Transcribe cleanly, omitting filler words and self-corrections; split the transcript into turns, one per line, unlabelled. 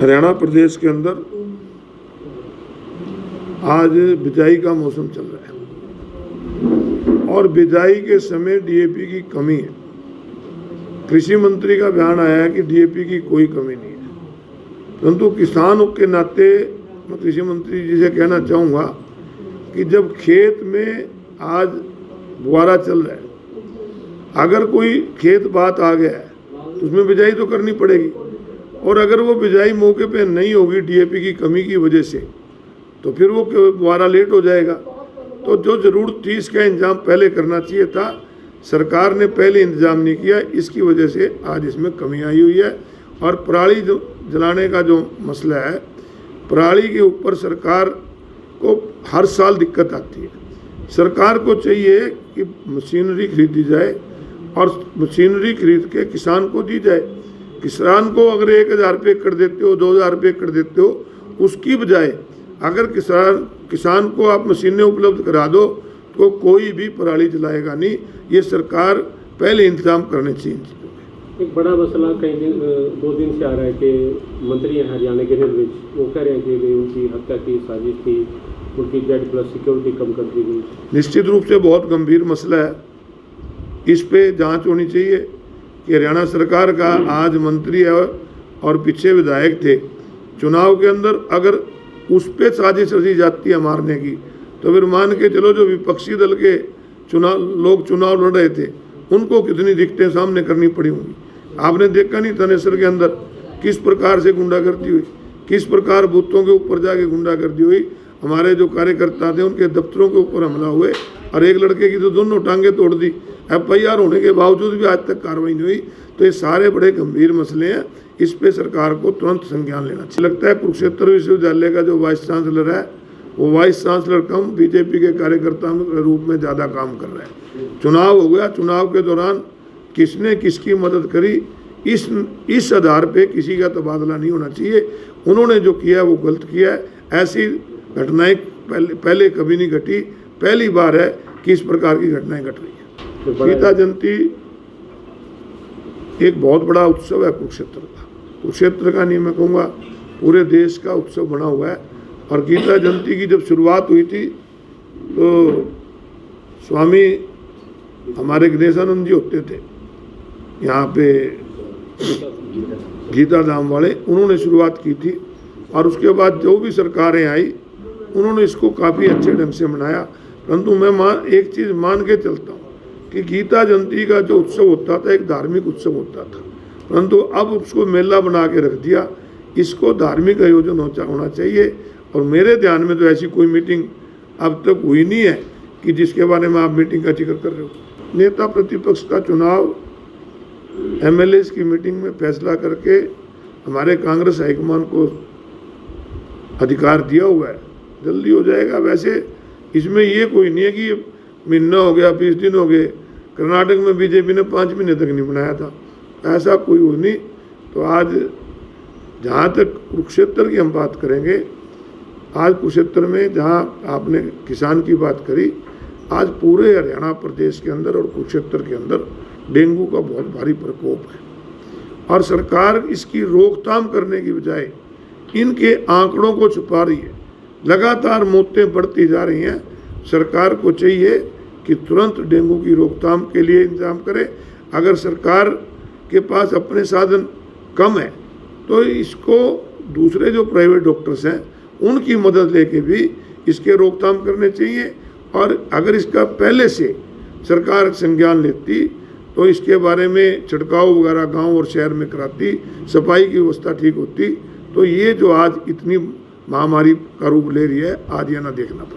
हरियाणा प्रदेश के अंदर आज बिजाई का मौसम चल रहा है और बिजाई के समय डीएपी की कमी है। कृषि मंत्री का बयान आया है कि डीएपी की कोई कमी नहीं है, परंतु किसान के नाते मैं कृषि मंत्री जी से कहना चाहूँगा कि जब खेत में आज फुहारा चल रहा है, अगर कोई खेत बात आ गया है तो उसमें बिजाई तो करनी पड़ेगी, और अगर वो बिजाई मौके पे नहीं होगी डीएपी की कमी की वजह से तो फिर वो फुहारा लेट हो जाएगा। तो जो ज़रूरत थी इसका इंतजाम पहले करना चाहिए था, सरकार ने पहले इंतजाम नहीं किया, इसकी वजह से आज इसमें कमी आई हुई है। और पराली जलाने का जो मसला है, पराली के ऊपर सरकार को हर साल दिक्कत आती है। सरकार को चाहिए कि मशीनरी खरीदी जाए और मशीनरी खरीद के किसान को दी जाए। किसान को अगर 1000 रुपये एकड़ देते हो, 2000 रुपये एकड़ देते हो, उसकी बजाय अगर किसान को आप मशीनें उपलब्ध करा दो तो कोई भी पराली जलाएगा नहीं। ये सरकार पहले इंतजाम करने चाहिए।
एक बड़ा मसला कई दिन 2 दिन से आ रहा है कि मंत्री हैं हरियाणा के निर्विज, वो कह रहे हैं कि उनकी हत्या की साजिश थी, उनकी Z+ सिक्योरिटी कम कर दी गई।
निश्चित रूप से बहुत गंभीर मसला है, इस पे जांच होनी चाहिए कि हरियाणा सरकार का आज मंत्री है और पीछे विधायक थे, चुनाव के अंदर अगर उस पर साजिश रची जाती है मारने की, तो फिर मान के चलो जो विपक्षी दल के लोग चुनाव लड़ रहे थे उनको कितनी दिक्कतें सामने करनी पड़ी होंगी। आपने देखा नहीं थानेसर के अंदर किस प्रकार से गुंडागर्दी हुई, किस प्रकार बूथों के ऊपर जाके गुंडागर्दी हुई। हमारे जो कार्यकर्ता थे उनके दफ्तरों के ऊपर हमला हुए और एक लड़के की तो दोनों टांगे तोड़ दी। FIR होने के बावजूद भी आज तक कार्रवाई नहीं हुई। तो ये सारे बड़े गंभीर मसले हैं, इस पे सरकार को तुरंत संज्ञान लेना चाहिए। लगता है कुरुक्षेत्र विश्वविद्यालय का जो वाइस चांसलर है वो वाइस चांसलर कम बीजेपी के कार्यकर्ता के रूप में ज़्यादा काम कर रहा है। चुनाव हो गया, चुनाव के दौरान किसने किसकी मदद करी, इस आधार पे किसी का तबादला नहीं होना चाहिए। उन्होंने जो किया है वो गलत किया है। ऐसी घटनाएं पहले कभी नहीं घटी, पहली बार है कि इस प्रकार की घटनाएं घट रही है। गीता जयंती एक बहुत बड़ा उत्सव है कुरुक्षेत्र का। कुरुक्षेत्र का नहीं, मैं कहूँगा पूरे देश का उत्सव बना हुआ है। और गीता जयंती की जब शुरुआत हुई थी तो स्वामी हमारे गणेशानंद जी होते थे यहाँ पे गीता धाम वाले, उन्होंने शुरुआत की थी। और उसके बाद जो भी सरकारें आई उन्होंने इसको काफ़ी अच्छे ढंग से मनाया। परंतु मैं एक चीज़ मान के चलता हूँ कि गीता जयंती का जो उत्सव होता था एक धार्मिक उत्सव होता था, परंतु अब उसको मेला बना के रख दिया। इसको धार्मिक आयोजन होना चाहिए। और मेरे ध्यान में तो ऐसी कोई मीटिंग अब तक हुई नहीं है कि जिसके बारे में आप मीटिंग का जिक्र कर रहे हो। नेता प्रतिपक्ष का चुनाव MLAs की मीटिंग में फैसला करके हमारे कांग्रेस हाईकमान को अधिकार दिया हुआ है, जल्दी हो जाएगा। वैसे इसमें ये कोई नहीं है कि महीना हो गया, 20 दिन हो गए। कर्नाटक में बीजेपी ने 5 महीने तक नहीं बनाया था, ऐसा कोई हो नहीं। तो आज जहाँ तक कुरुक्षेत्र की हम बात करेंगे, आज कुरुक्षेत्र में जहाँ आपने किसान की बात करी, आज पूरे हरियाणा प्रदेश के अंदर और कुरुक्षेत्र के अंदर डेंगू का बहुत भारी प्रकोप है। और सरकार इसकी रोकथाम करने की बजाय इनके आंकड़ों को छुपा रही है। लगातार मौतें बढ़ती जा रही हैं। सरकार को चाहिए कि तुरंत डेंगू की रोकथाम के लिए इंतजाम करे। अगर सरकार के पास अपने साधन कम है तो इसको दूसरे जो प्राइवेट डॉक्टर्स हैं उनकी मदद लेके भी इसके रोकथाम करने चाहिए। और अगर इसका पहले से सरकार संज्ञान लेती तो इसके बारे में छिड़काव वगैरह गांव और शहर में कराती, सफाई की व्यवस्था ठीक होती, तो ये जो आज इतनी महामारी का रूप ले रही है, आज ये ना देखना पड़े।